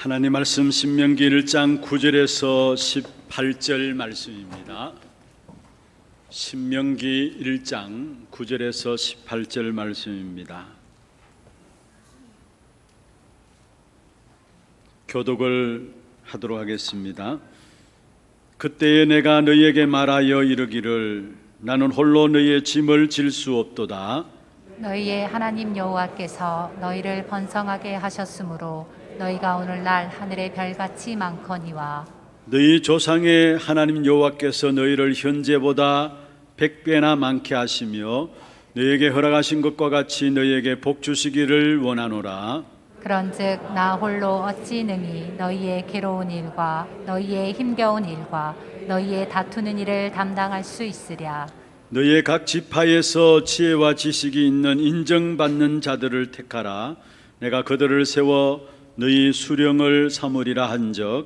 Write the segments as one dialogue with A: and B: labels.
A: 하나님 말씀 신명기 1장 9절에서 18절 말씀입니다. 신명기 1장 9절에서 18절 말씀입니다. 교독을 하도록 하겠습니다. 그때에 내가 너희에게 말하여 이르기를 나는 홀로 너희의 짐을 질 수 없도다.
B: 너희의 하나님 여호와께서 너희를 번성하게 하셨으므로 너희가 오늘날 하늘의 별같이 많거니와
A: 너희 조상의 하나님 여호와께서 너희를 현재보다 100배나 많게 하시며 너희에게 허락하신 것과 같이 너희에게 복 주시기를 원하노라.
B: 그런즉 나 홀로 어찌 능히 너희의 괴로운 일과 너희의 힘겨운 일과 너희의 다투는 일을 담당할 수 있으랴.
A: 너희의 각 지파에서 지혜와 지식이 있는 인정받는 자들을 택하라. 내가 그들을 세워 너희 수령을 삼으리라 한적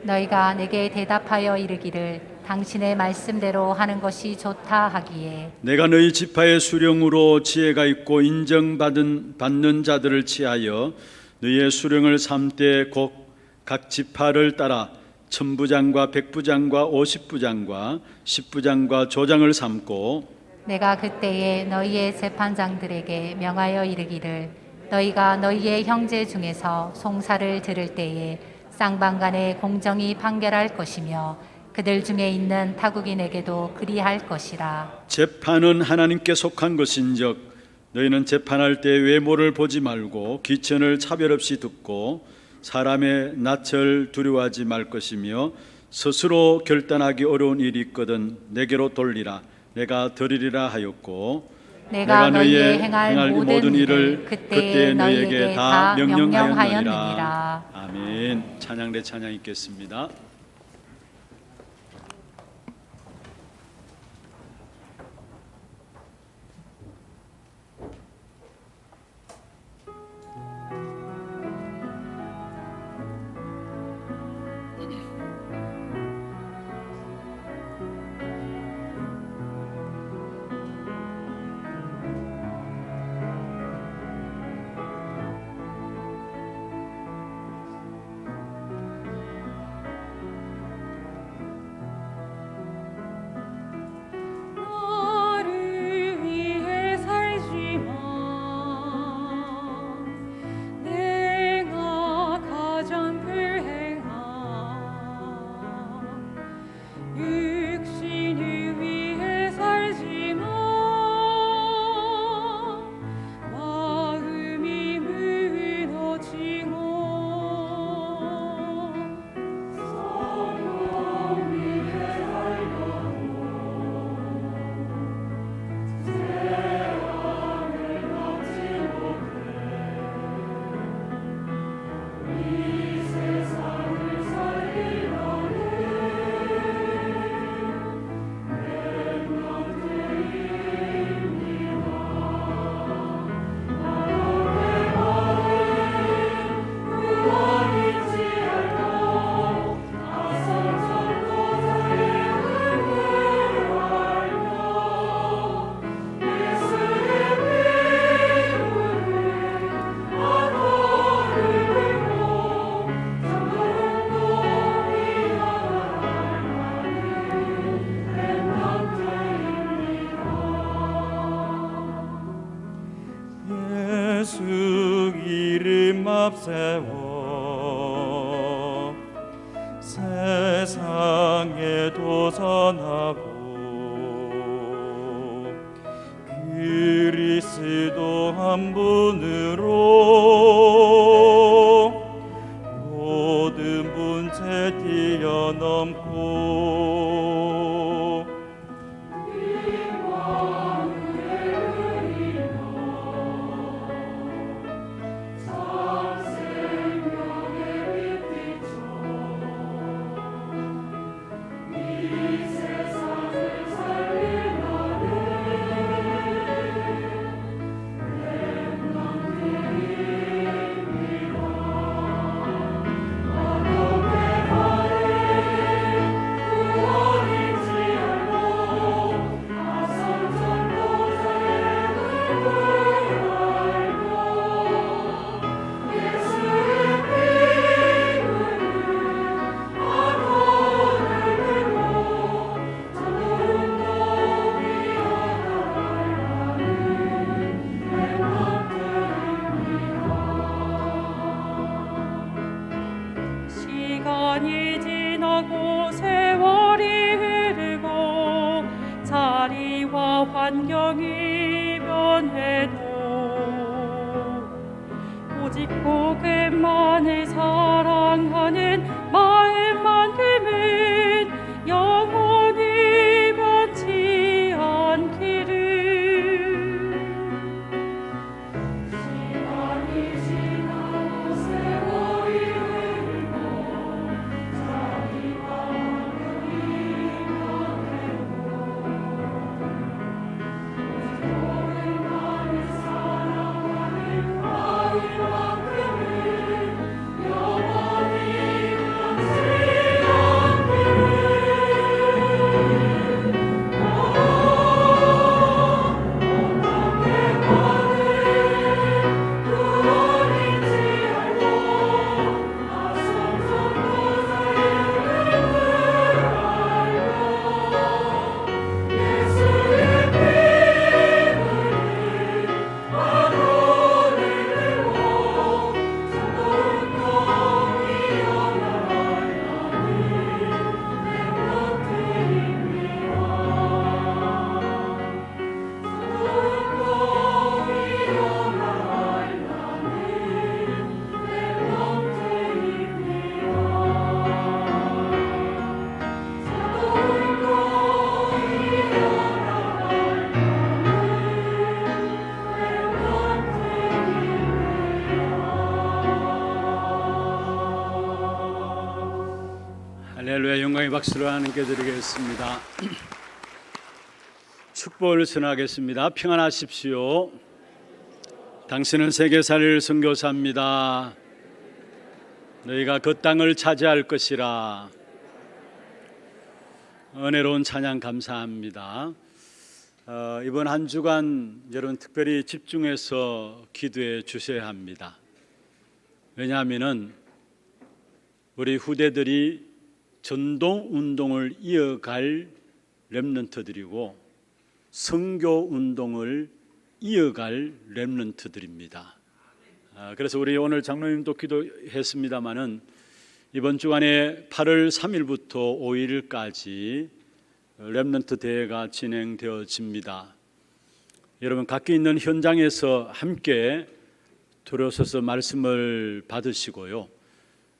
B: 너희가 내게 대답하여 이르기를 당신의 말씀대로 하는 것이 좋다 하기에
A: 내가 너희 지파의 수령으로 지혜가 있고 인정받는 자들을 취하여 너희의 수령을 삼되 곧 각 지파를 따라 천부장과 백부장과 50부장과 10부장과 조장을 삼고
B: 내가 그때에 너희의 재판장들에게 명하여 이르기를 너희가 너희의 형제 중에서 송사를 들을 때에 쌍방간에 공정히 판결할 것이며 그들 중에 있는 타국인에게도 그리할 것이라.
A: 재판은 하나님께 속한 것인즉 너희는 재판할 때 외모를 보지 말고 귀천을 차별 없이 듣고 사람의 낯을 두려워하지 말 것이며 스스로 결단하기 어려운 일이 있거든 내게로 돌리라. 내가 들으리라 하였고
B: 내가 너희의 행할 모든 일을 그때 너희에게 다 명령하였느니라.
A: 아멘. 찬양대 찬양 있겠습니다.
C: 예수 이름 앞세워 세상에 도전하고 그리스도 한 분으로 모든 문제 뛰어넘고
A: 할렐루야. 영광의 박수를 하나님께 드리겠습니다. 축복을 전하겠습니다. 평안하십시오. 당신은 세계살 선교사입니다. 너희가 그 땅을 차지할 것이라. 은혜로운 찬양 감사합니다. 이번 한 주간 여러분 특별히 집중해서 기도해 주셔야 합니다. 왜냐하면은 우리 후대들이 전도 운동을 이어갈 렘넌트들이고 선교 운동을 이어갈 렘넌트들입니다. 그래서 우리 오늘 장로님도 기도했습니다마는 이번 주간에 8월 3일부터 5일까지 렘넌트 대회가 진행되어집니다. 여러분 각기 있는 현장에서 함께 들어서서 말씀을 받으시고요.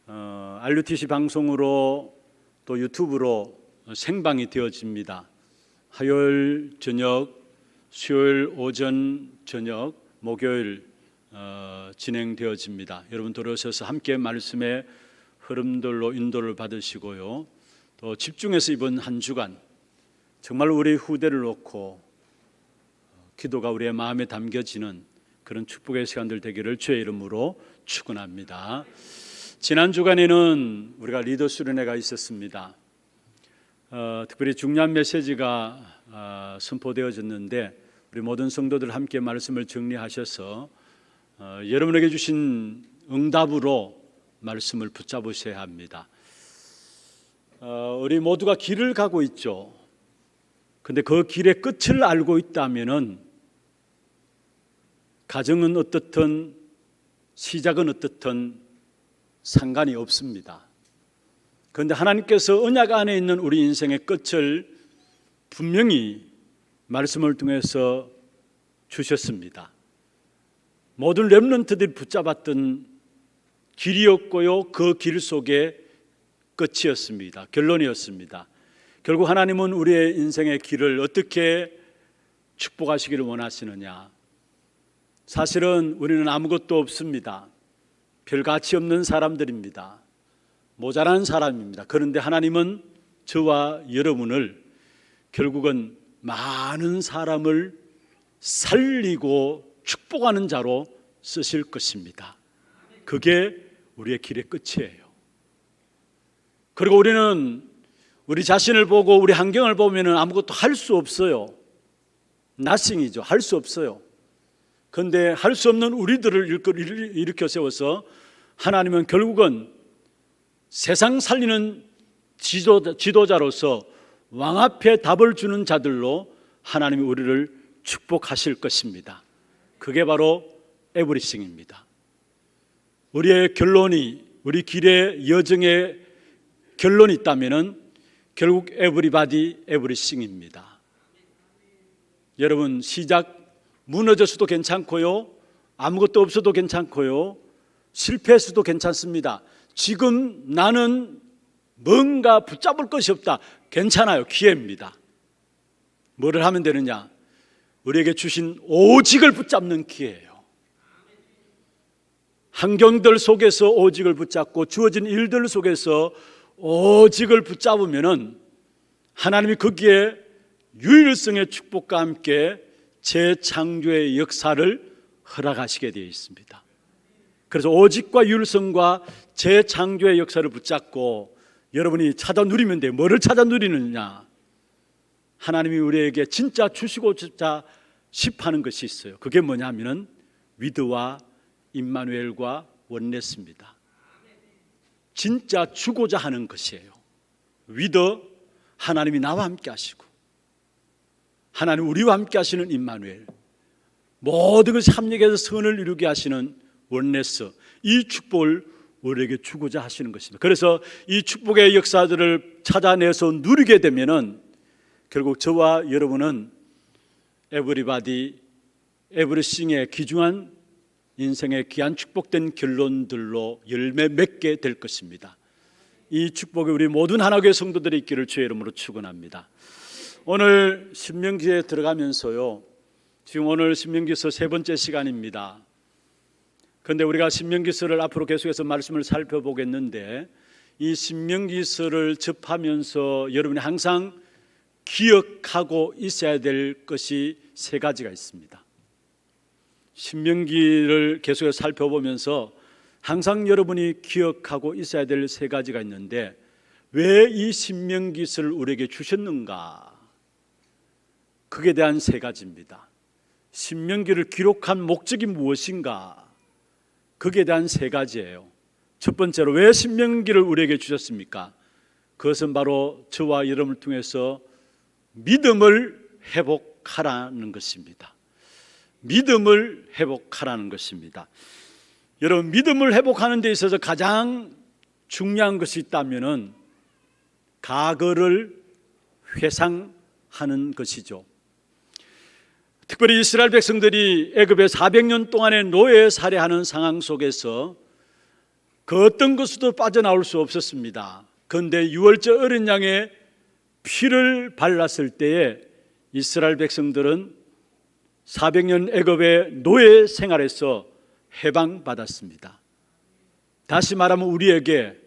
A: RUTC 방송으로 또 유튜브로 생방이 되어집니다. 화요일 저녁, 수요일 오전 저녁, 목요일 진행되어집니다. 여러분 들어오셔서 함께 말씀의 흐름들로 인도를 받으시고요. 또 집중해서 이번 한 주간 정말 우리 후대를 놓고 기도가 우리의 마음에 담겨지는 그런 축복의 시간들 되기를 주의 이름으로 축원합니다. 지난 주간에는 우리가 리더 수련회가 있었습니다. 특별히 중요한 메시지가 선포되어졌는데 우리 모든 성도들 함께 말씀을 정리하셔서 여러분에게 주신 응답으로 말씀을 붙잡으셔야 합니다. 우리 모두가 길을 가고 있죠. 근데 그 길의 끝을 알고 있다면은 가정은 어떻든 시작은 어떻든 상관이 없습니다. 그런데 하나님께서 언약 안에 있는 우리 인생의 끝을 분명히 말씀을 통해서 주셨습니다. 모든 렘넌트들이 붙잡았던 길이었고요, 그 길 속에 끝이었습니다. 결론이었습니다. 결국 하나님은 우리의 인생의 길을 어떻게 축복하시기를 원하시느냐. 사실은 우리는 아무것도 없습니다. 별 가치 없는 사람들입니다. 모자란 사람입니다. 그런데 하나님은 저와 여러분을 결국은 많은 사람을 살리고 축복하는 자로 쓰실 것입니다. 그게 우리의 길의 끝이에요. 그리고 우리는 우리 자신을 보고 우리 환경을 보면 아무것도 할 수 없어요. nothing이죠. 할 수 없어요. 그런데 할 수 없는 우리들을 일으켜 세워서 하나님은 결국은 세상 살리는 지도자로서 왕 앞에 답을 주는 자들로 하나님이 우리를 축복하실 것입니다. 그게 바로 에브리싱입니다. 우리의 결론이, 우리 길의 여정의 결론이 있다면 결국 에브리바디 에브리싱입니다. 여러분 시작 무너져서도 괜찮고요, 아무것도 없어도 괜찮고요, 실패했어도 괜찮습니다. 지금 나는 뭔가 붙잡을 것이 없다. 괜찮아요. 기회입니다. 뭐를 하면 되느냐? 우리에게 주신 오직을 붙잡는 기회예요. 환경들 속에서 오직을 붙잡고 주어진 일들 속에서 오직을 붙잡으면은 하나님이 거기에 유일성의 축복과 함께 재창조의 역사를 허락하시게 되어 있습니다. 그래서 오직과 유일성과 재창조의 역사를 붙잡고 여러분이 찾아 누리면 돼요. 뭐를 찾아 누리느냐? 하나님이 우리에게 진짜 주시고자 싶어하는 것이 있어요. 그게 뭐냐면은 위드와 임마누엘과 원네스입니다. 진짜 주고자 하는 것이에요. 위드, 하나님이 나와 함께 하시고, 하나님 우리와 함께 하시는 임마누엘, 모든 것이 합력해서 선을 이루게 하시는 원네스, 이 축복을 우리에게 주고자 하시는 것입니다. 그래서 이 축복의 역사들을 찾아내서 누리게 되면은 결국 저와 여러분은 에브리바디 에브리싱의 귀중한 인생의 귀한 축복된 결론들로 열매 맺게 될 것입니다. 이 축복이 우리 모든 하나교회 성도들이 있기를 주의 이름으로 축원합니다. 오늘 신명기에 들어가면서요, 지금 오늘 신명기서 세 번째 시간입니다. 그런데 우리가 신명기서를 앞으로 계속해서 말씀을 살펴보겠는데 이 신명기서를 접하면서 여러분이 항상 기억하고 있어야 될 것이 세 가지가 있습니다. 신명기를 계속해서 살펴보면서 항상 여러분이 기억하고 있어야 될 세 가지가 있는데, 왜 이 신명기서를 우리에게 주셨는가? 그에 대한 세 가지입니다. 신명기를 기록한 목적이 무엇인가? 그에 대한 세 가지예요. 첫 번째로, 왜 신명기를 우리에게 주셨습니까? 그것은 바로 저와 여러분을 통해서 믿음을 회복하라는 것입니다. 믿음을 회복하라는 것입니다. 여러분, 믿음을 회복하는 데 있어서 가장 중요한 것이 있다면은 과거를 회상하는 것이죠. 특별히 이스라엘 백성들이 애굽에 400년 동안의 노예 살해하는 상황 속에서 그 어떤 것으로도 빠져나올 수 없었습니다. 그런데 유월절 어린 양의 피를 발랐을 때에 이스라엘 백성들은 400년 애굽의 노예 생활에서 해방받았습니다. 다시 말하면 우리에게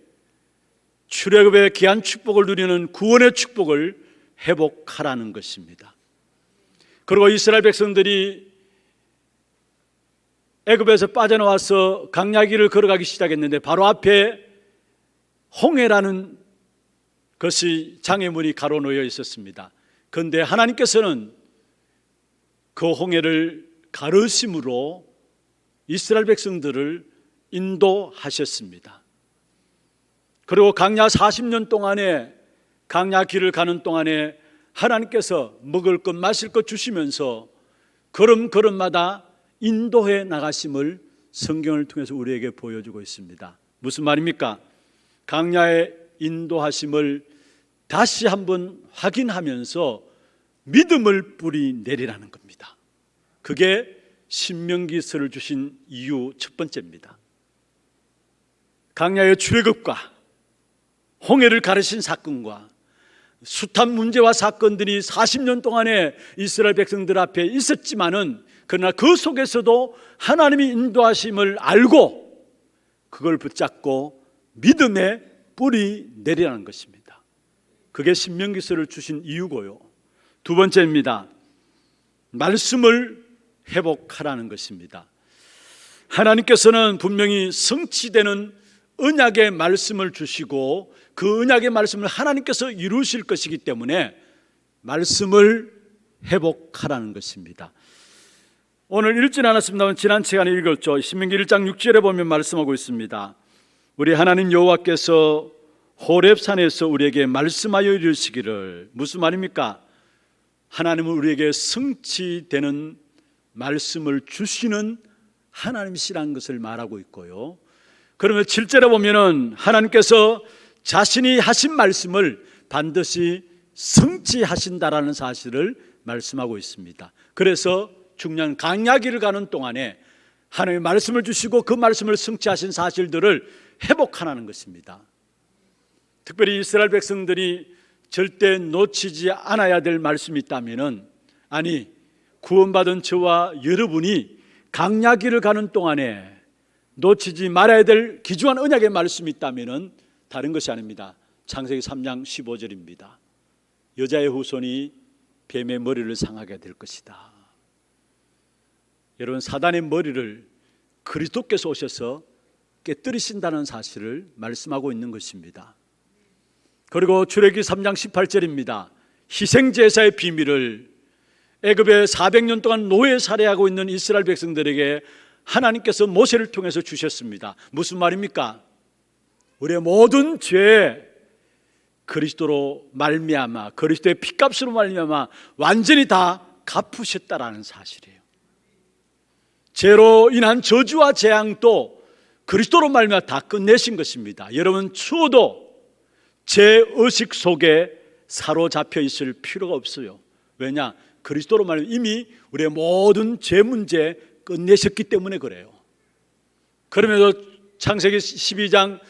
A: 출애굽의 귀한 축복을 누리는 구원의 축복을 회복하라는 것입니다. 그리고 이스라엘 백성들이 애굽에서 빠져나와서 광야길을 걸어가기 시작했는데 바로 앞에 홍해라는 것이 장애물이 가로놓여 있었습니다. 그런데 하나님께서는 그 홍해를 가르심으로 이스라엘 백성들을 인도하셨습니다. 그리고 광야 40년 동안에 광야 길을 가는 동안에 하나님께서 먹을 것 마실 것 주시면서 걸음걸음마다 인도해 나가심을 성경을 통해서 우리에게 보여주고 있습니다. 무슨 말입니까? 광야의 인도하심을 다시 한번 확인하면서 믿음을 뿌리내리라는 겁니다. 그게 신명기서를 주신 이유 첫 번째입니다. 광야의 출애굽과 홍해를 가르신 사건과 숱한 문제와 사건들이 40년 동안에 이스라엘 백성들 앞에 있었지만은, 그러나 그 속에서도 하나님이 인도하심을 알고 그걸 붙잡고 믿음의 뿌리 내리라는 것입니다. 그게 신명기서를 주신 이유고요. 두 번째입니다. 말씀을 회복하라는 것입니다. 하나님께서는 분명히 성취되는 언약의 말씀을 주시고 그 언약의 말씀을 하나님께서 이루실 것이기 때문에 말씀을 회복하라는 것입니다. 오늘 읽진 않았습니다만 지난 시간에 읽었죠. 신명기 1장 6절에 보면 말씀하고 있습니다. 우리 하나님 여호와께서 호렙산에서 우리에게 말씀하여 이르시기를. 무슨 말입니까? 하나님은 우리에게 성취되는 말씀을 주시는 하나님이시라는 것을 말하고 있고요. 그러면 7절에 보면은 하나님께서 자신이 하신 말씀을 반드시 성취하신다라는 사실을 말씀하고 있습니다. 그래서 중요한 광야길을 가는 동안에 하나님의 말씀을 주시고 그 말씀을 성취하신 사실들을 회복하라는 것입니다. 특별히 이스라엘 백성들이 절대 놓치지 않아야 될 말씀이 있다면은, 아니 구원받은 저와 여러분이 광야길을 가는 동안에 놓치지 말아야 될 귀중한 언약의 말씀이 있다면은 다른 것이 아닙니다. 창세기 3장 15절입니다. 여자의 후손이 뱀의 머리를 상하게 될 것이다. 여러분, 사단의 머리를 그리스도께서 오셔서 깨뜨리신다는 사실을 말씀하고 있는 것입니다. 그리고 출애굽기 3장 18절입니다. 희생제사의 비밀을 애굽에 400년 동안 노예 살해하고 있는 이스라엘 백성들에게 하나님께서 모세를 통해서 주셨습니다. 무슨 말입니까? 우리의 모든 죄 그리스도로 말미암아, 그리스도의 피값으로 말미암아 완전히 다 갚으셨다라는 사실이에요. 죄로 인한 저주와 재앙도 그리스도로 말미암아 다 끝내신 것입니다. 여러분, 추워도 제 의식 속에 사로잡혀 있을 필요가 없어요. 왜냐? 그리스도로 말미암아 이미 우리의 모든 죄 문제 끝내셨기 때문에 그래요. 그러면서 창세기 12장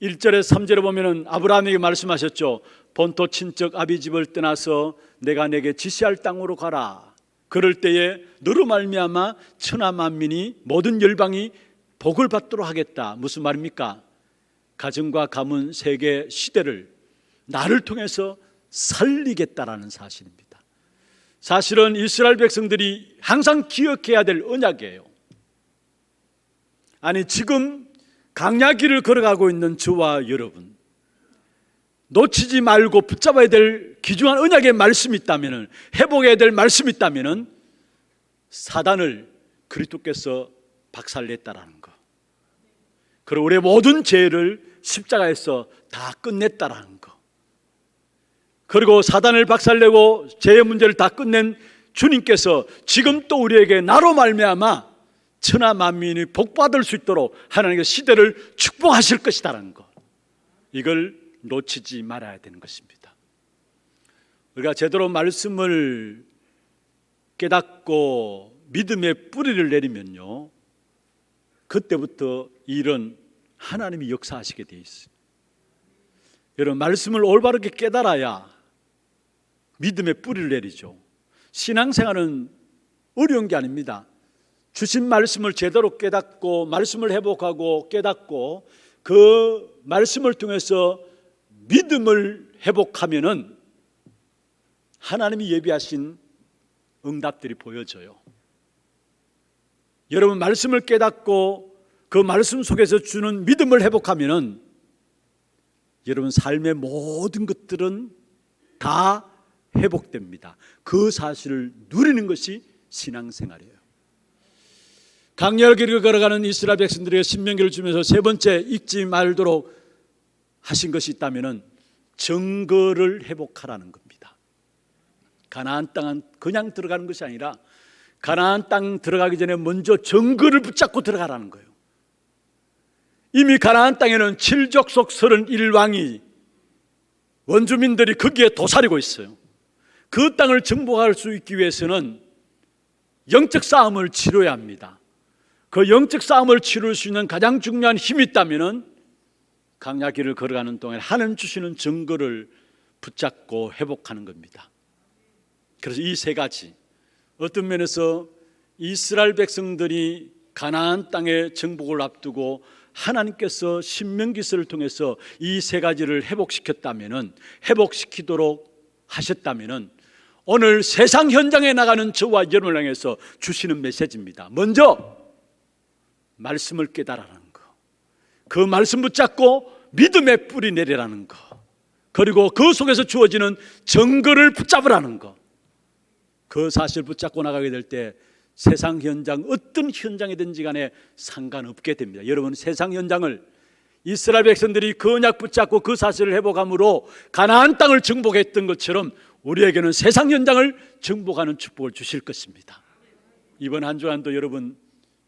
A: 1절에 3절에 보면은 아브라함에게 말씀하셨죠. 본토 친척 아비 집을 떠나서 내가 내게 지시할 땅으로 가라. 그럴 때에 너로 말미암아 천하 만민이 모든 열방이 복을 받도록 하겠다. 무슨 말입니까? 가정과 가문, 세계, 시대를 나를 통해서 살리겠다라는 사실입니다. 사실은 이스라엘 백성들이 항상 기억해야 될 언약이에요. 아니, 지금 강야길을 걸어가고 있는 저와 여러분, 놓치지 말고 붙잡아야 될 귀중한 언약의 말씀이 있다면, 회복해야 될 말씀이 있다면 사단을 그리스도께서 박살냈다라는 거, 그리고 우리의 모든 죄를 십자가에서 다 끝냈다라는 거, 그리고 사단을 박살내고 죄의 문제를 다 끝낸 주님께서 지금 또 우리에게 나로 말미암아 천하 만민이 복받을 수 있도록 하나님의 시대를 축복하실 것이다라는 것, 이걸 놓치지 말아야 되는 것입니다. 우리가 제대로 말씀을 깨닫고 믿음의 뿌리를 내리면요, 그때부터 일은 하나님이 역사하시게 돼 있어요. 여러분, 말씀을 올바르게 깨달아야 믿음의 뿌리를 내리죠. 신앙생활은 어려운 게 아닙니다. 주신 말씀을 제대로 깨닫고 말씀을 회복하고 깨닫고 그 말씀을 통해서 믿음을 회복하면은 하나님이 예비하신 응답들이 보여져요. 여러분, 말씀을 깨닫고 그 말씀 속에서 주는 믿음을 회복하면은 여러분 삶의 모든 것들은 다 회복됩니다. 그 사실을 누리는 것이 신앙생활이에요. 강렬 길을 걸어가는 이스라엘 백성들에게 신명기를 주면서 세 번째 잊지 말도록 하신 것이 있다면 증거를 회복하라는 겁니다. 가나안 땅은 그냥 들어가는 것이 아니라 가나안 땅 들어가기 전에 먼저 증거를 붙잡고 들어가라는 거예요. 이미 가나안 땅에는 칠족속 31왕이 원주민들이 거기에 도사리고 있어요. 그 땅을 정복할 수 있기 위해서는 영적 싸움을 치러야 합니다. 그 영적 싸움을 치를 수 있는 가장 중요한 힘이 있다면 강야길을 걸어가는 동안 하나님 주시는 증거를 붙잡고 회복하는 겁니다. 그래서 이 세 가지, 어떤 면에서 이스라엘 백성들이 가나안 땅의 정복을 앞두고 하나님께서 신명기서를 통해서 이 세 가지를 회복시켰다면, 회복시키도록 하셨다면 오늘 세상 현장에 나가는 저와 여러분을 향해서 주시는 메시지입니다. 먼저 말씀을 깨달으라는 거, 그 말씀 붙잡고 믿음의 뿌리 내리라는 거, 그리고 그 속에서 주어지는 증거를 붙잡으라는 거. 그 사실 붙잡고 나가게 될 때 세상 현장, 어떤 현장이든지 간에 상관없게 됩니다. 여러분, 세상 현장을 이스라엘 백성들이 그 언약 붙잡고 그 사실을 회복함으로 가나안 땅을 정복했던 것처럼 우리에게는 세상 현장을 정복하는 축복을 주실 것입니다. 이번 한 주간도 여러분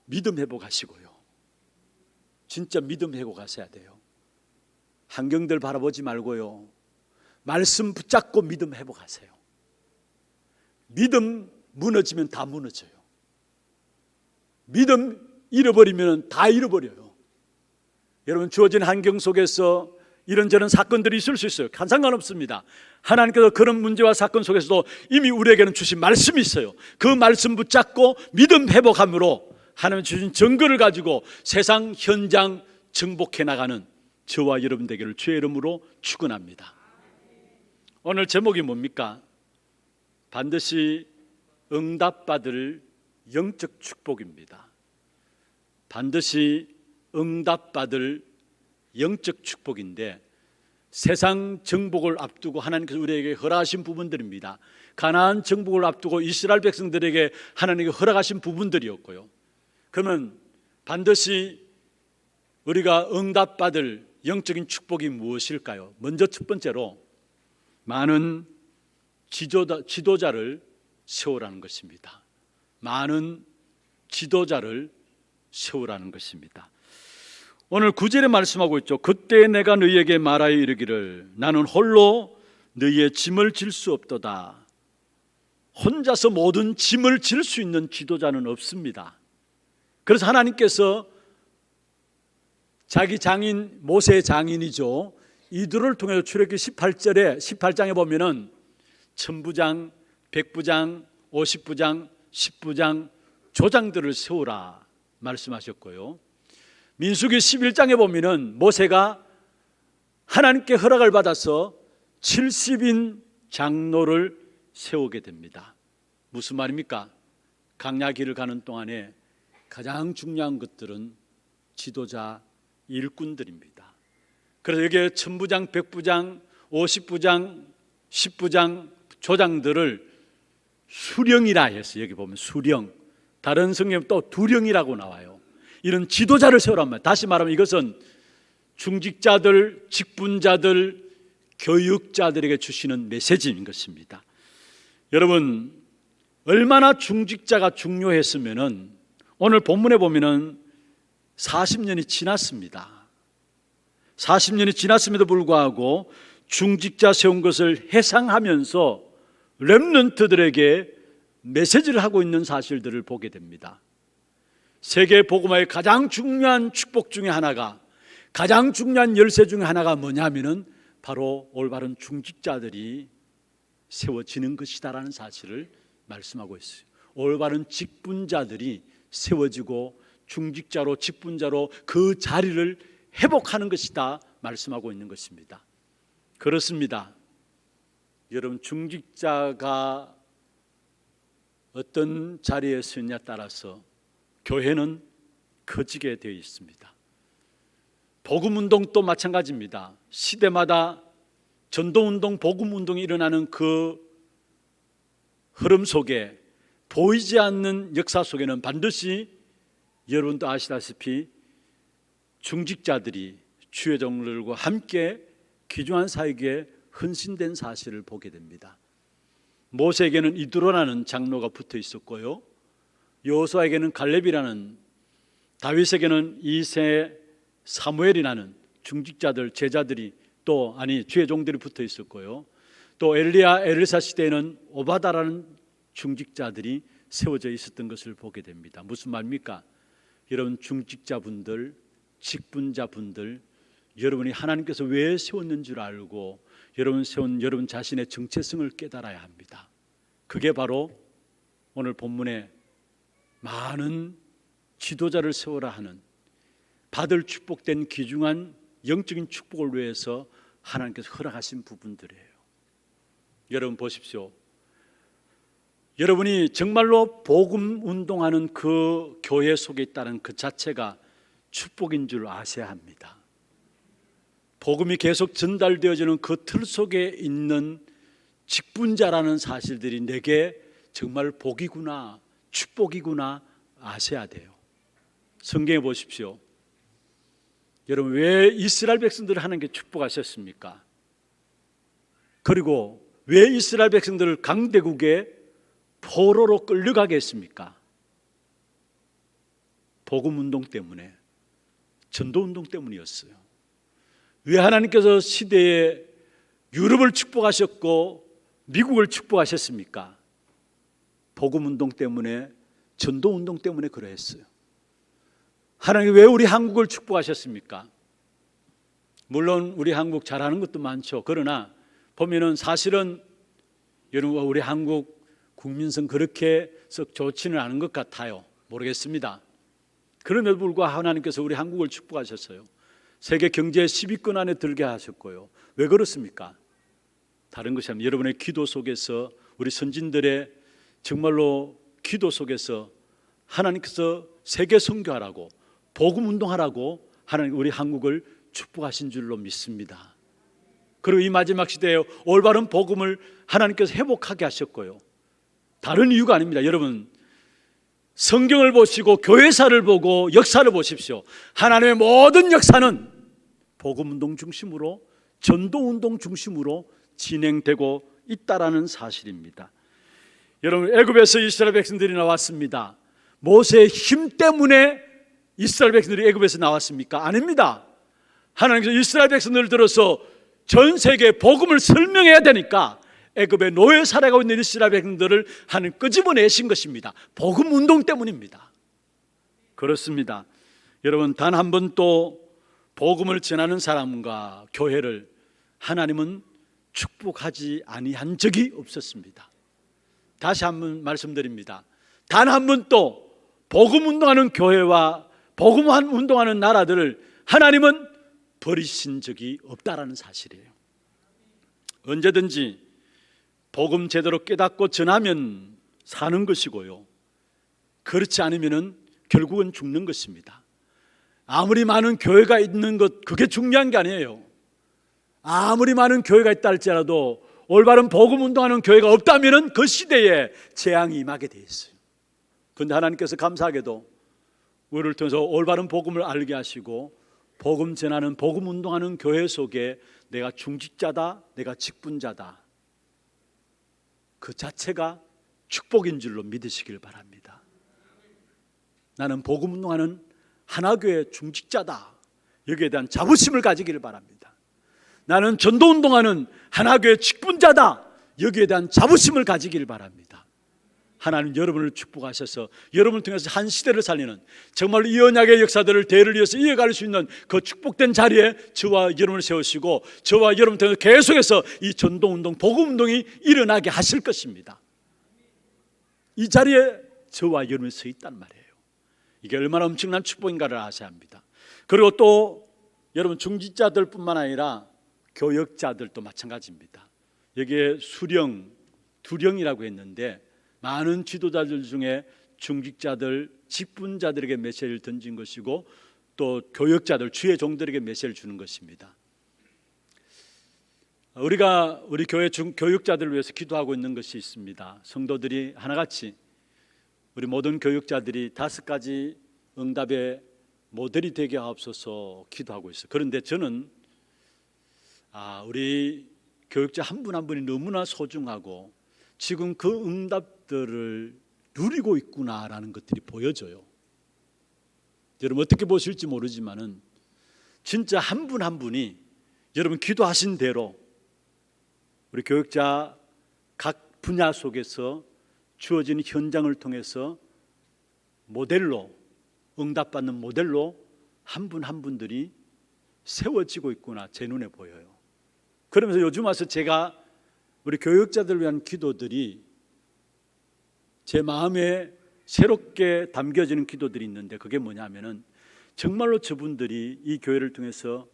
A: 믿음 회복하시고요, 진짜 믿음 회복하셔야 돼요. 환경들 바라보지 말고요, 말씀 붙잡고 믿음 회복하세요. 믿음 무너지면 다 무너져요. 믿음 잃어버리면 다 잃어버려요. 여러분, 주어진 환경 속에서 이런저런 사건들이 있을 수 있어요. 상관없습니다. 하나님께서 그런 문제와 사건 속에서도 이미 우리에게는 주신 말씀이 있어요. 그 말씀 붙잡고 믿음 회복함으로 하나님 주신 증거를 가지고 세상 현장 정복해 나가는 저와 여러분 되기를 주의 이름으로 축원합니다. 오늘 제목이 뭡니까? 반드시 응답받을 영적 축복입니다. 반드시 응답받을 영적 축복인데, 세상 정복을 앞두고 하나님께서 우리에게 허락하신 부분들입니다. 가나안 정복을 앞두고 이스라엘 백성들에게 하나님께 허락하신 부분들이었고요. 그러면 반드시 우리가 응답받을 영적인 축복이 무엇일까요? 먼저 첫 번째로 많은 지도자를 세우라는 것입니다. 많은 지도자를 세우라는 것입니다. 오늘 9절에 말씀하고 있죠. 그때 내가 너희에게 말하여 이르기를 나는 홀로 너희의 짐을 질 수 없도다. 혼자서 모든 짐을 질 수 있는 지도자는 없습니다. 그래서 하나님께서 자기 장인, 모세의 장인이죠, 이들을 통해서 출애굽기 18장에 보면은 천부장, 백부장, 50부장, 10부장, 조장들을 세우라 말씀하셨고요. 민수기 11장에 보면은 모세가 하나님께 허락을 받아서 70인 장로를 세우게 됩니다. 무슨 말입니까? 강야길을 가는 동안에 가장 중요한 것들은 지도자 일꾼들입니다. 그래서 여기에 천부장, 백부장, 50부장, 10부장, 조장들을 수령이라 해서 여기 보면 수령, 다른 성경에 또 두령이라고 나와요. 이런 지도자를 세우란 말이에요. 다시 말하면 이것은 중직자들, 직분자들, 교육자들에게 주시는 메시지인 것입니다. 여러분, 얼마나 중직자가 중요했으면은 오늘 본문에 보면은 40년이 지났습니다. 40년이 지났음에도 불구하고 중직자 세운 것을 회상하면서 렘넌트들에게 메시지를 하고 있는 사실들을 보게 됩니다. 세계 복음화의 가장 중요한 축복 중에 하나가, 가장 중요한 열쇠 중에 하나가 뭐냐면은 바로 올바른 중직자들이 세워지는 것이다라는 사실을 말씀하고 있어요. 올바른 직분자들이 세워지고 중직자로, 직분자로 그 자리를 회복하는 것이다 말씀하고 있는 것입니다. 그렇습니다. 여러분, 중직자가 어떤 자리에 서느냐에 따라서 교회는 커지게 되어 있습니다. 복음운동도 마찬가지입니다. 시대마다 전도운동, 복음운동이 일어나는 그 흐름 속에, 보이지 않는 역사 속에는 반드시 여러분도 아시다시피 중직자들이 주의 종들과 함께 귀중한 사역에 헌신된 사실을 보게 됩니다. 모세에게는 이드로라는 장로가 붙어 있었고요, 여호수아에게는 갈렙이라는, 다윗에게는 이세, 사무엘이라는 중직자들, 제자들이 주의 종들이 붙어 있었고요, 또 엘리야, 엘리사 시대에는 오바다라는 중직자들이 세워져 있었던 것을 보게 됩니다. 무슨 말입니까? 여러분, 중직자분들, 직분자분들, 여러분이 하나님께서 왜 세웠는 줄 알고 여러분 자신의 정체성을 깨달아야 합니다. 그게 바로 오늘 본문에 많은 지도자를 세워라 하는, 받을 축복된 귀중한 영적인 축복을 위해서 하나님께서 허락하신 부분들이에요. 여러분 보십시오. 여러분이 정말로 복음 운동하는 그 교회 속에 있다는 그 자체가 축복인 줄 아셔야 합니다. 복음이 계속 전달되어지는 그 틀 속에 있는 직분자라는 사실들이 내게 정말 복이구나, 축복이구나 아셔야 돼요. 성경에 보십시오. 여러분, 왜 이스라엘 백성들을 하나님께 축복하셨습니까? 그리고 왜 이스라엘 백성들을 강대국에 포로로 끌려가게 했습니까? 복음운동 때문에, 전도운동 때문이었어요. 왜 하나님께서 시대에 유럽을 축복하셨고 미국을 축복하셨습니까? 복음운동 때문에, 전도운동 때문에 그러했어요. 하나님 왜 우리 한국을 축복하셨습니까? 물론 우리 한국 잘하는 것도 많죠. 그러나 보면은 사실은 여러분, 우리 한국 국민성 그렇게 썩 좋지는 않은 것 같아요. 모르겠습니다. 그럼에도 불구하고 하나님께서 우리 한국을 축복하셨어요. 세계 경제 10위권 안에 들게 하셨고요. 왜 그렇습니까? 다른 것이 아니라 여러분의 기도 속에서, 우리 선진들의 정말로 기도 속에서 하나님께서 세계 선교하라고, 복음 운동하라고 하나님 우리 한국을 축복하신 줄로 믿습니다. 그리고 이 마지막 시대에 올바른 복음을 하나님께서 회복하게 하셨고요. 다른 이유가 아닙니다. 여러분, 성경을 보시고 교회사를 보고 역사를 보십시오. 하나님의 모든 역사는 복음운동 중심으로, 전도운동 중심으로 진행되고 있다라는 사실입니다. 여러분, 애굽에서 이스라엘 백성들이 나왔습니다. 모세의 힘 때문에 이스라엘 백성들이 애굽에서 나왔습니까? 아닙니다. 하나님께서 이스라엘 백성들을 들어서 전 세계에 복음을 설명해야 되니까 애굽의 노예 살아가고 있는 이스라엘 백성들을 하나님 끄집어내신 것입니다. 복음 운동 때문입니다. 그렇습니다. 여러분, 단 한 번도 복음을 전하는 사람과 교회를 하나님은 축복하지 아니한 적이 없었습니다. 다시 한번 말씀드립니다. 단 한 번도 복음 운동하는 교회와 복음 운동하는 나라들을 하나님은 버리신 적이 없다라는 사실이에요. 언제든지 복음 제대로 깨닫고 전하면 사는 것이고요, 그렇지 않으면 결국은 죽는 것입니다. 아무리 많은 교회가 있는 것, 그게 중요한 게 아니에요. 아무리 많은 교회가 있다 할지라도 올바른 복음 운동하는 교회가 없다면 그 시대에 재앙이 임하게 돼 있어요. 그런데 하나님께서 감사하게도 우리를 통해서 올바른 복음을 알게 하시고 복음 전하는, 복음 운동하는 교회 속에 내가 중직자다, 내가 직분자다, 그 자체가 축복인 줄로 믿으시길 바랍니다. 나는 복음 운동하는 하나교회 중직자다, 여기에 대한 자부심을 가지기를 바랍니다. 나는 전도 운동하는 하나교회 직분자다, 여기에 대한 자부심을 가지기를 바랍니다. 하나님 여러분을 축복하셔서 여러분을 통해서 한 시대를 살리는, 정말 이 언약의 역사들을 대를 이어서 이어갈 수 있는 그 축복된 자리에 저와 여러분을 세우시고 저와 여러분 통해서 계속해서 이 전도운동, 복음운동이 일어나게 하실 것입니다. 이 자리에 저와 여러분이 서 있단 말이에요. 이게 얼마나 엄청난 축복인가를 아셔야 합니다. 그리고 또 여러분, 중직자들 뿐만 아니라 교역자들도 마찬가지입니다. 여기에 수령, 두령이라고 했는데 많은 지도자들 중에 중직자들, 직분자들에게 메시지를 던진 것이고 또 교역자들, 주의 종들에게 메시지를 주는 것입니다. 우리가 우리 교회 교역자들을 위해서 기도하고 있는 것이 있습니다. 성도들이 하나같이 우리 모든 교역자들이 5가지 응답의 모델이 되게 하옵소서 기도하고 있어요. 그런데 저는 우리 교역자 한 분 한 분이 너무나 소중하고 지금 그 응답들을 누리고 있구나라는 것들이 보여져요. 여러분 어떻게 보실지 모르지만은 진짜 한 분 한 분이 여러분 기도하신 대로 우리 교역자 각 분야 속에서 주어진 현장을 통해서 모델로, 응답받는 모델로 한 분 한 분들이 세워지고 있구나, 제 눈에 보여요. 그러면서 요즘 와서 제가 우리 교역자들을 위한 기도들이 제 마음에 새롭게 담겨지는 기도들이 있는데, 그게 뭐냐면은 정말로 저분들이 이 교회를 통해서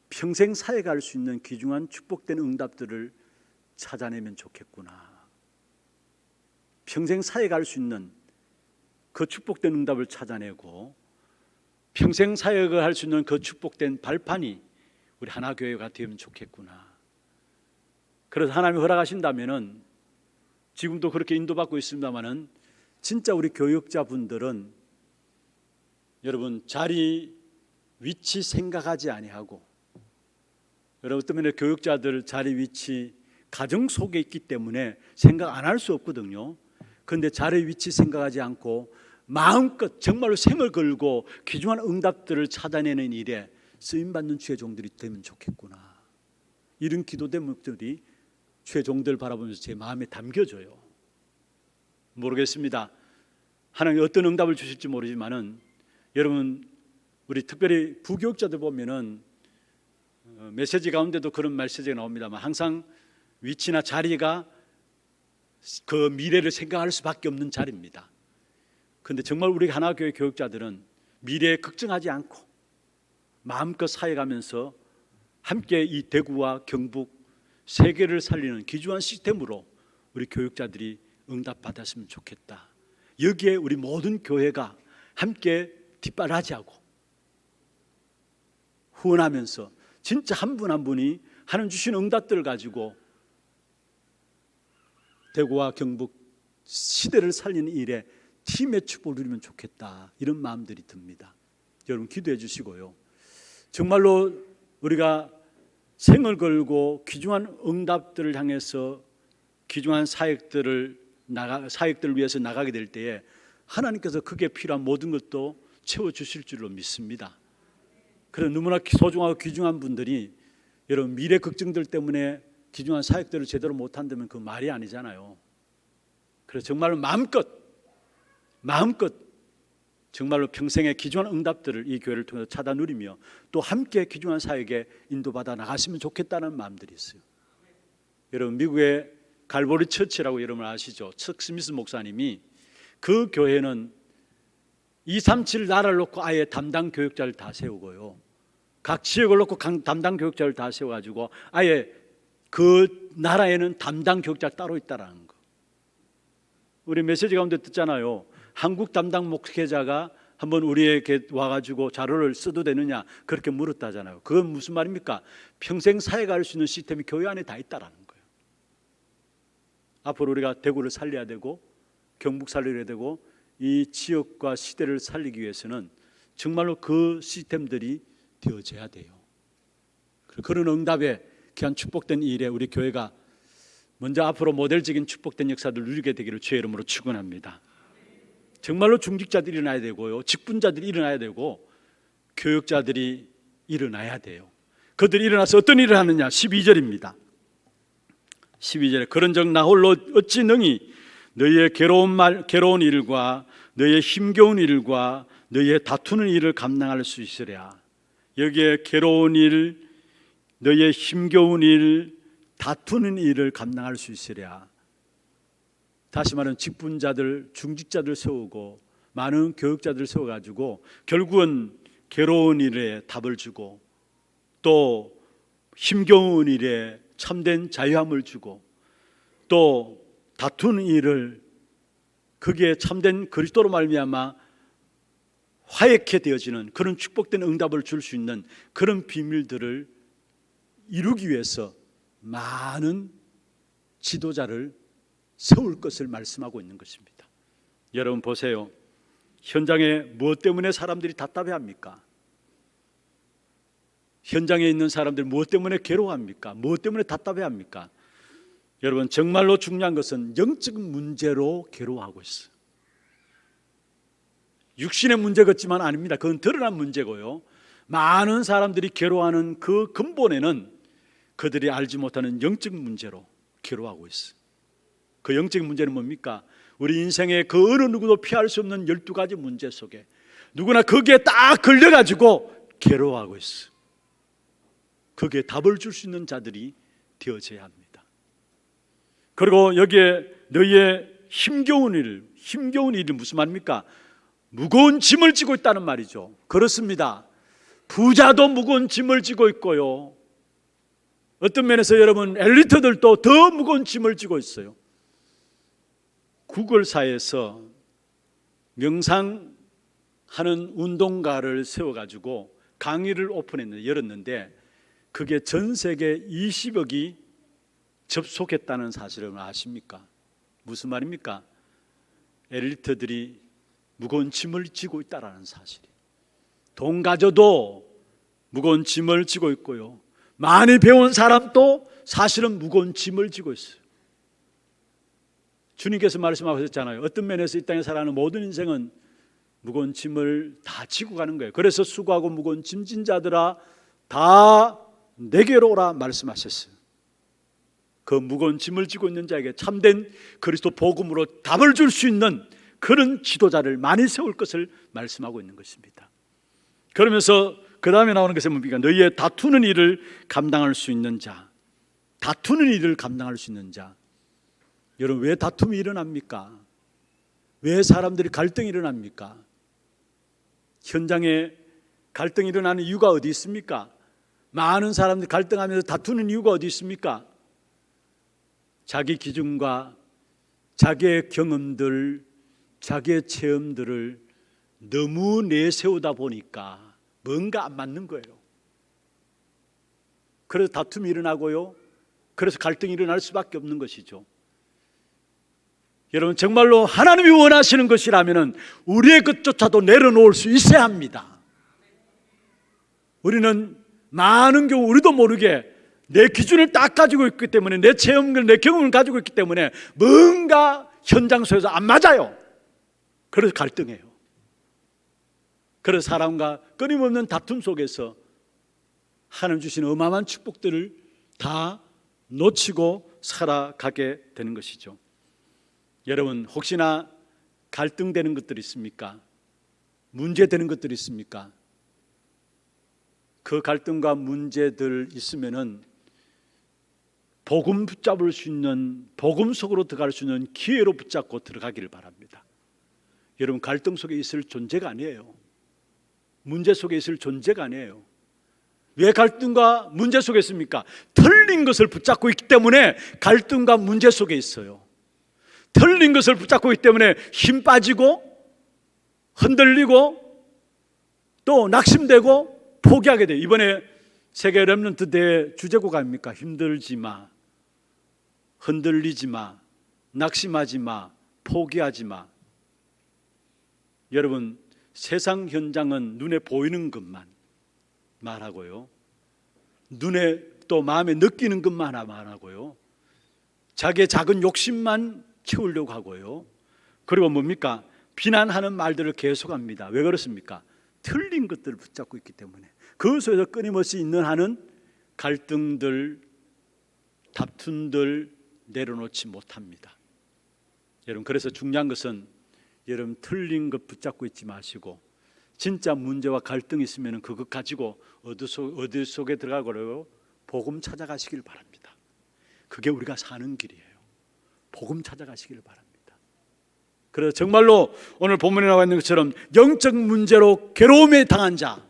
A: 평생 사역할 수 있는 귀중한 축복된 응답들을 찾아내면 좋겠구나, 평생 사역할 수 있는 그 축복된 응답을 찾아내고 평생 사역을 할 수 있는 그 축복된 발판이 우리 하나교회가 되면 좋겠구나. 그래서 하나님이 허락하신다면은 지금도 그렇게 인도받고 있습니다만은 진짜 우리 교역자분들은 여러분 자리, 위치 생각하지 아니하고, 여러분 때문에 교역자들 자리, 위치 가정 속에 있기 때문에 생각 안 할 수 없거든요. 그런데 자리, 위치 생각하지 않고 마음껏 정말로 생을 걸고 귀중한 응답들을 찾아내는 일에 쓰임받는 주의 종들이 되면 좋겠구나. 이런 기도 제목들이 주의 종들 바라보면서 제 마음에 담겨져요. 모르겠습니다. 하나님이 어떤 응답을 주실지 모르지만은 여러분, 우리 특별히 부교육자들 보면은 메시지 가운데도 그런 메시지가 나옵니다만 항상 위치나 자리가 그 미래를 생각할 수밖에 없는 자리입니다. 그런데 정말 우리 하나교회 교육자들은 미래에 걱정하지 않고 마음껏 사역하면서 함께 이 대구와 경북, 세계를 살리는 귀중한 시스템으로 우리 교육자들이 응답받았으면 좋겠다. 여기에 우리 모든 교회가 함께 뒷바라지하고 후원하면서 진짜 한 분 한 분이 하나님 주신 응답들을 가지고 대구와 경북 시대를 살리는 일에 팀의 축복을 누리면 좋겠다, 이런 마음들이 듭니다. 여러분 기도해 주시고요, 정말로 우리가 생을 걸고 귀중한 응답들을 향해서 귀중한 사역들을 위해서 나가게 될 때에 하나님께서 그게 필요한 모든 것도 채워주실 줄로 믿습니다. 그래서 너무나 소중하고 귀중한 분들이 여러분 미래 걱정들 때문에 귀중한 사역들을 제대로 못한다면 그 말이 아니잖아요. 그래서 정말로 마음껏 정말로 평생의 귀중한 응답들을 이 교회를 통해서 찾아 누리며 또 함께 귀중한 사역에 인도받아 나가시면 좋겠다는 마음들이 있어요. 여러분 미국의 갈보리 처치라고 여러분 아시죠? 척 스미스 목사님이 그 교회는 237 나라를 놓고 아예 담당 교육자를 다 세우고요, 각 지역을 놓고 담당 교육자를 다 세워가지고 아예 그 나라에는 담당 교육자 따로 있다라는 거. 우리 메시지 가운데 듣잖아요. 한국 담당 목회자가 한번 우리에게 와가지고 자료를 써도 되느냐 그렇게 물었다잖아요. 그건 무슨 말입니까? 평생 사회가 할 수 있는 시스템이 교회 안에 다 있다라는 거예요. 앞으로 우리가 대구를 살려야 되고 경북 살려야 되고 이 지역과 시대를 살리기 위해서는 정말로 그 시스템들이 되어져야 돼요. 그런 응답에 귀한 축복된 일에 우리 교회가 먼저 앞으로 모델적인 축복된 역사를 누리게 되기를 주의 이름으로 축원합니다. 정말로 중직자들이 일어나야 되고요, 직분자들이 일어나야 되고 교육자들이 일어나야 돼요. 그들이 일어나서 어떤 일을 하느냐? 12절입니다. 12절에 그런즉 나 홀로 어찌 능히 너희의 괴로운 일과 너희의 힘겨운 일과 너희의 다투는 일을 감당할 수 있으랴. 여기에 괴로운 일, 너희의 힘겨운 일, 다투는 일을 감당할 수 있으랴. 다시 말하면 직분자들, 중직자들 세우고 많은 교육자들 세워가지고 결국은 괴로운 일에 답을 주고 또 힘겨운 일에 참된 자유함을 주고 또 다투는 일을 거기에 참된 그리스도로 말미암아 화해케 되어지는 그런 축복된 응답을 줄 수 있는 그런 비밀들을 이루기 위해서 많은 지도자를 세울 것을 말씀하고 있는 것입니다. 여러분 보세요. 현장에 무엇 때문에 사람들이 답답해합니까? 현장에 있는 사람들 무엇 때문에 괴로워합니까? 무엇 때문에 답답해합니까? 여러분 정말로 중요한 것은 영적 문제로 괴로워하고 있어요. 육신의 문제 같지만 아닙니다. 그건 드러난 문제고요. 많은 사람들이 괴로워하는 그 근본에는 그들이 알지 못하는 영적 문제로 괴로워하고 있어요. 그 영적 문제는 뭡니까? 우리 인생의 그 어느 누구도 피할 수 없는 12가지 문제 속에 누구나 거기에 딱 걸려가지고 괴로워하고 있어요. 거기에 답을 줄 수 있는 자들이 되어져야 합니다. 그리고 여기에 너희의 힘겨운 일이 무슨 말입니까? 무거운 짐을 지고 있다는 말이죠. 그렇습니다. 부자도 무거운 짐을 지고 있고요, 어떤 면에서 여러분 엘리트들도 더 무거운 짐을 지고 있어요. 구글사에서 명상하는 운동가를 세워가지고 강의를 열었는데 그게 전 세계 20억이 접속했다는 사실을 아십니까? 무슨 말입니까? 엘리트들이 무거운 짐을 지고 있다는 사실이. 돈 가져도 무거운 짐을 지고 있고요, 많이 배운 사람도 사실은 무거운 짐을 지고 있어요. 주님께서 말씀하셨잖아요. 어떤 면에서 이 땅에 살아가는 모든 인생은 무거운 짐을 다 지고 가는 거예요. 그래서 수고하고 무거운 짐진 자들아 다 내게로 오라 말씀하셨어요. 그 무거운 짐을 지고 있는 자에게 참된 그리스도 복음으로 답을 줄 수 있는 그런 지도자를 많이 세울 것을 말씀하고 있는 것입니다. 그러면서 그 다음에 나오는 것은 뭡니까? 너희의 다투는 일을 감당할 수 있는 자. 다투는 일을 감당할 수 있는 자. 여러분 왜 다툼이 일어납니까? 왜 사람들이 갈등이 일어납니까? 현장에 갈등이 일어나는 이유가 어디 있습니까? 많은 사람들이 갈등하면서 다투는 이유가 어디 있습니까? 자기 기준과 자기의 경험들, 자기의 체험들을 너무 내세우다 보니까 뭔가 안 맞는 거예요. 그래서 다툼이 일어나고요, 그래서 갈등이 일어날 수밖에 없는 것이죠. 여러분 정말로 하나님이 원하시는 것이라면 우리의 것조차도 내려놓을 수 있어야 합니다. 우리는 많은 경우 우리도 모르게 내 기준을 딱 가지고 있기 때문에, 내 체험을, 내 경험을 가지고 있기 때문에 뭔가 현장 속에서 안 맞아요. 그래서 갈등해요. 그래서 사람과 끊임없는 다툼 속에서 하나님 주신 어마어마한 축복들을 다 놓치고 살아가게 되는 것이죠. 여러분 혹시나 갈등되는 것들이 있습니까? 문제되는 것들이 있습니까? 그 갈등과 문제들 있으면은 복음 붙잡을 수 있는, 복음 속으로 들어갈 수 있는 기회로 붙잡고 들어가기를 바랍니다. 여러분 갈등 속에 있을 존재가 아니에요. 문제 속에 있을 존재가 아니에요. 왜 갈등과 문제 속에 있습니까? 틀린 것을 붙잡고 있기 때문에 갈등과 문제 속에 있어요. 틀린 것을 붙잡고 있기 때문에 힘 빠지고 흔들리고 또 낙심되고 포기하게 돼요. 이번에 세계 렘넌트 대회 주제곡 아닙니까? 힘들지 마, 흔들리지 마, 낙심하지 마, 포기하지 마. 여러분, 세상 현장은 눈에 보이는 것만 말하고요, 눈에 또 마음에 느끼는 것만 말하고요, 자기의 작은 욕심만 채우려고 하고요, 그리고 뭡니까? 비난하는 말들을 계속합니다. 왜 그렇습니까? 틀린 것들을 붙잡고 있기 때문에. 그 속에서 끊임없이 있는 한은 갈등들, 다툼들 내려놓지 못합니다. 여러분, 그래서 중요한 것은 여러분 틀린 것 붙잡고 있지 마시고 진짜 문제와 갈등이 있으면 그것 가지고 어디 속에 들어가고 복음 찾아가시길 바랍니다. 그게 우리가 사는 길이에요. 복음 찾아가시길 바랍니다. 그래서 정말로 오늘 본문에 나와 있는 것처럼 영적 문제로 괴로움에 당한 자,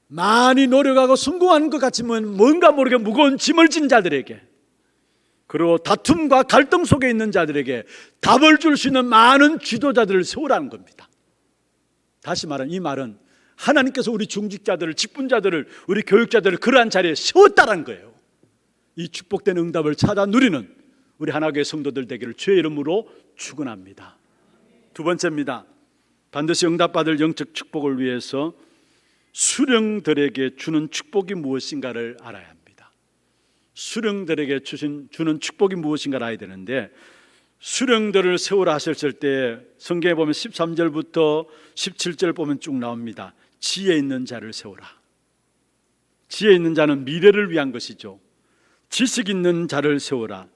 A: 많이 노력하고 성공하는 것 같지만 뭔가 모르게 무거운 짐을 진 자들에게, 그리고 다툼과 갈등 속에 있는 자들에게 답을 줄 수 있는 많은 지도자들을 세우라는 겁니다. 다시 말하면 이 말은 하나님께서 우리 중직자들을, 직분자들을, 우리 교육자들을 그러한 자리에 세웠다는 거예요. 이 축복된 응답을 찾아 누리는 우리 하나교회 성도들 되기를 주의 이름으로 축원합니다. 두 번째입니다. 반드시 응답받을 영적 축복을 위해서 수령들에게 주는 축복이 무엇인가를 알아야 합니다. 수령들에게 주는 축복이 무엇인가를 알아야 되는데, 수령들을 세우라 하셨을 때 성경에 보면 13절부터 17절 보면 쭉 나옵니다. 지혜 있는 자를 세우라. 지혜 있는 자는 미래를 위한 것이죠. 지식 있는 자를 세우라.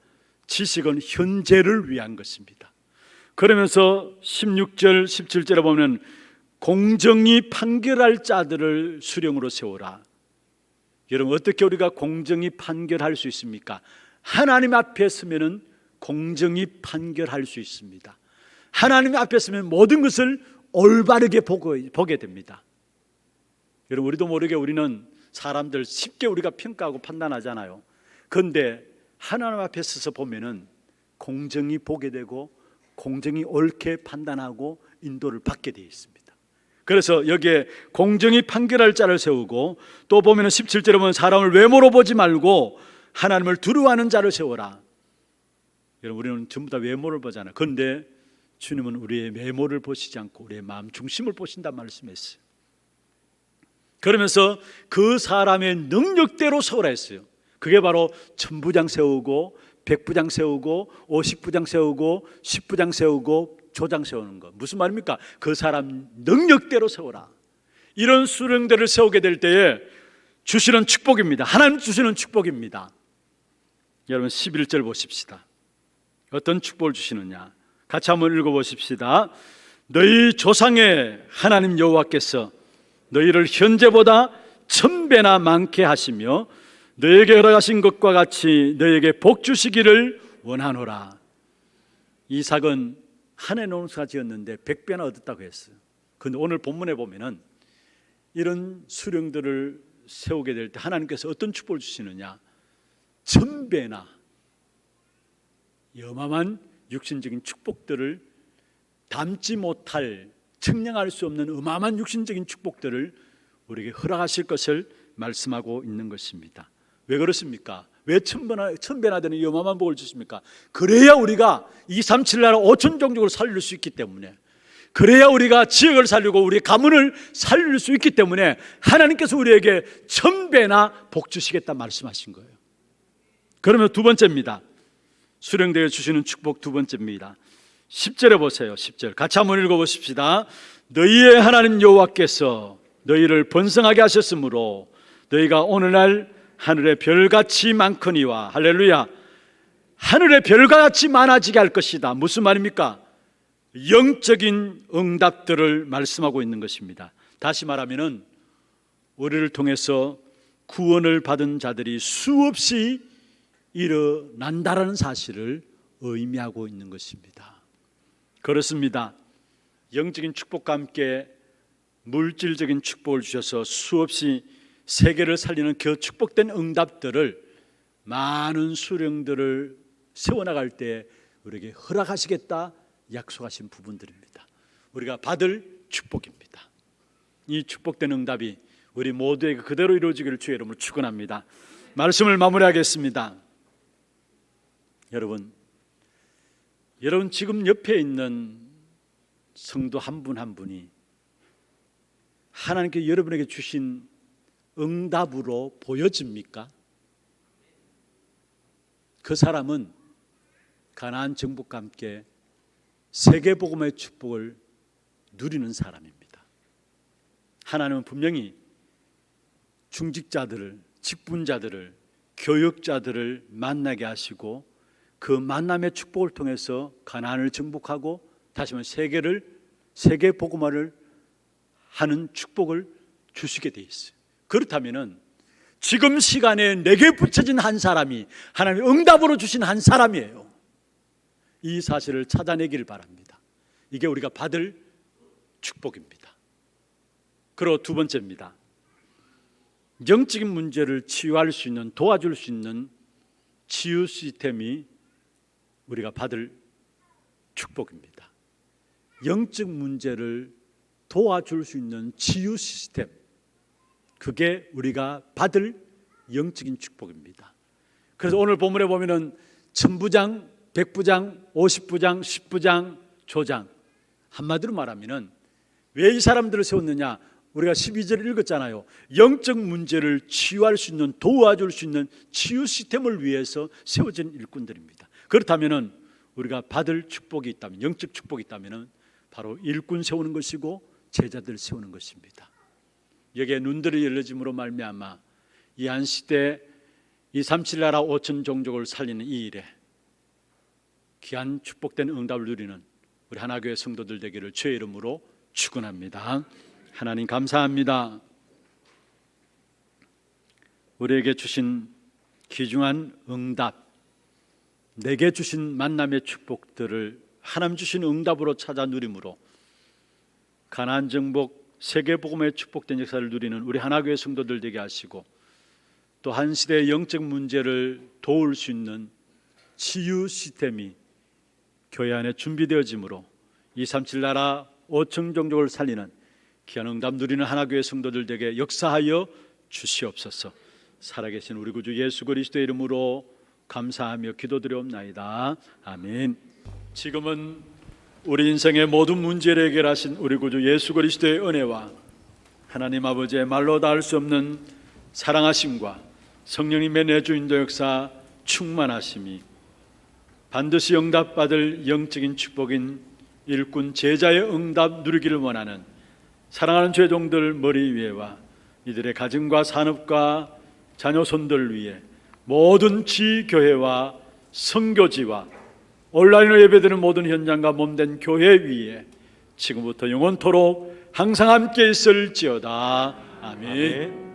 A: 지식은 현재를 위한 것입니다. 그러면서 16절 17절에 보면 공정히 판결할 자들을 수령으로 세우라. 여러분, 어떻게 우리가 공정히 판결할 수 있습니까? 하나님 앞에 서면은 공정히 판결할 수 있습니다. 하나님 앞에 서면 모든 것을 올바르게 보게 됩니다. 여러분, 우리도 모르게 우리는 사람들 쉽게 우리가 평가하고 판단하잖아요. 그런데 하나님 앞에 서서 보면은 공정히 보게 되고 공정히 옳게 판단하고 인도를 받게 되어 있습니다. 그래서 여기에 공정히 판결할 자를 세우고, 또 보면은 17절에 보면 사람을 외모로 보지 말고 하나님을 두려워하는 자를 세워라. 여러분, 우리는 전부 다 외모를 보잖아요. 그런데 주님은 우리의 외모를 보시지 않고 우리의 마음 중심을 보신다 말씀했어요. 그러면서 그 사람의 능력대로 세우라 했어요. 그게 바로 천부장 세우고, 백부장 세우고, 50부장 세우고, 10부장 세우고, 조장 세우는 것. 무슨 말입니까? 그 사람 능력대로 세우라. 이런 수령들을 세우게 될 때에 주시는 축복입니다. 하나님 주시는 축복입니다. 여러분, 11절 보십시다. 어떤 축복을 주시느냐? 같이 한번 읽어보십시다. 너희 조상의 하나님 여호와께서 너희를 현재보다 1000배나 많게 하시며 너에게 허락하신 것과 같이 너에게 복 주시기를 원하노라. 이삭은 한 해 농사 지었는데 100배나 얻었다고 했어요. 그런데 오늘 본문에 보면은 이런 수령들을 세우게 될 때 하나님께서 어떤 축복을 주시느냐? 1000배나 어마어마한 육신적인 축복들을, 담지 못할, 측량할 수 없는 어마어마한 육신적인 축복들을 우리에게 허락하실 것을 말씀하고 있는 것입니다. 왜 그렇습니까? 왜 1000배나 되는 어마어마한 복을 주십니까? 그래야 우리가 237 나라 5천 종족을 살릴 수 있기 때문에, 그래야 우리가 지역을 살리고 우리 가문을 살릴 수 있기 때문에 하나님께서 우리에게 1000배나 복 주시겠다 말씀하신 거예요. 그러면 두 번째입니다. 수령되어 주시는 축복 두 번째입니다. 10절에 보세요. 10절 같이 한번 읽어보십시다. 너희의 하나님 여호와께서 너희를 번성하게 하셨으므로 너희가 오늘날 하늘의 별같이 많거니와, 할렐루야, 하늘의 별같이 많아지게 할 것이다. 무슨 말입니까? 영적인 응답들을 말씀하고 있는 것입니다. 다시 말하면은 우리를 통해서 구원을 받은 자들이 수없이 일어난다라는 사실을 의미하고 있는 것입니다. 그렇습니다. 영적인 축복과 함께 물질적인 축복을 주셔서 수없이 세계를 살리는 그 축복된 응답들을 많은 수령들을 세워나갈 때 우리에게 허락하시겠다 약속하신 부분들입니다. 우리가 받을 축복입니다. 이 축복된 응답이 우리 모두에게 그대로 이루어지기를 주의 이름으로 축원합니다. 말씀을 마무리하겠습니다. 여러분 지금 옆에 있는 성도 한 분 한 분이 하나님께 여러분에게 주신 응답으로 보여집니까? 그 사람은 가나안 정복과 함께 세계복음의 축복을 누리는 사람입니다. 하나님은 분명히 중직자들을, 직분자들을, 교역자들을 만나게 하시고 그 만남의 축복을 통해서 가나안을 정복하고 다시 말해 세계복음화를 하는 축복을 주시게 돼 있어요. 그렇다면은 지금 시간에 내게 붙여진 한 사람이 하나님의 응답으로 주신 한 사람이에요. 이 사실을 찾아내기를 바랍니다. 이게 우리가 받을 축복입니다. 그리고 두 번째입니다. 영적인 문제를 치유할 수 있는, 도와줄 수 있는 치유 시스템이 우리가 받을 축복입니다. 영적 문제를 도와줄 수 있는 치유 시스템, 그게 우리가 받을 영적인 축복입니다. 그래서 오늘 본문에 보면은 천부장, 백부장, 50부장, 10부장, 조장, 한마디로 말하면은 왜 이 사람들을 세웠느냐? 우리가 12절을 읽었잖아요. 영적 문제를 치유할 수 있는, 도와줄 수 있는 치유 시스템을 위해서 세워진 일꾼들입니다. 그렇다면은 우리가 받을 축복이 있다면, 영적 축복이 있다면은 바로 일꾼 세우는 것이고 제자들 세우는 것입니다. 여기에 눈들이 열려짐으로 말미암아 이 한 시대 이 37나라 5천 종족을 살리는 이 일에 귀한 축복된 응답을 누리는 우리 하나교회 성도들 되기를 주의 이름으로 축원합니다. 하나님 감사합니다. 우리에게 주신 귀중한 응답, 내게 주신 만남의 축복들을 하나님 주신 응답으로 찾아 누림으로 가나안 정복, 세계복음의 축복된 역사를 누리는 우리 하나교회 성도들 되게 하시고 또 한 시대의 영적 문제를 도울 수 있는 치유 시스템이 교회 안에 준비되어지므로 237나라 5천 종족을 살리는 귀한 응답 누리는 하나교회 성도들 되게 역사하여 주시옵소서. 살아계신 우리 구주 예수 그리스도의 이름으로 감사하며 기도드리옵나이다. 아멘. 지금은 우리 인생의 모든 문제를 해결하신 우리 구주 예수 그리스도의 은혜와 하나님 아버지의 말로 닿을 수 없는 사랑하심과 성령님의 내주인도 역사 충만하심이 반드시 응답받을 영적인 축복인 일꾼 제자의 응답 누리기를 원하는 사랑하는 죄종들 머리 위에와 이들의 가정과 산업과 자녀손들 위에 모든 지교회와 선교지와 온라인으로 예배드리는 모든 현장과 몸된 교회 위에 지금부터 영원토록 항상 함께 있을지어다. 아멘.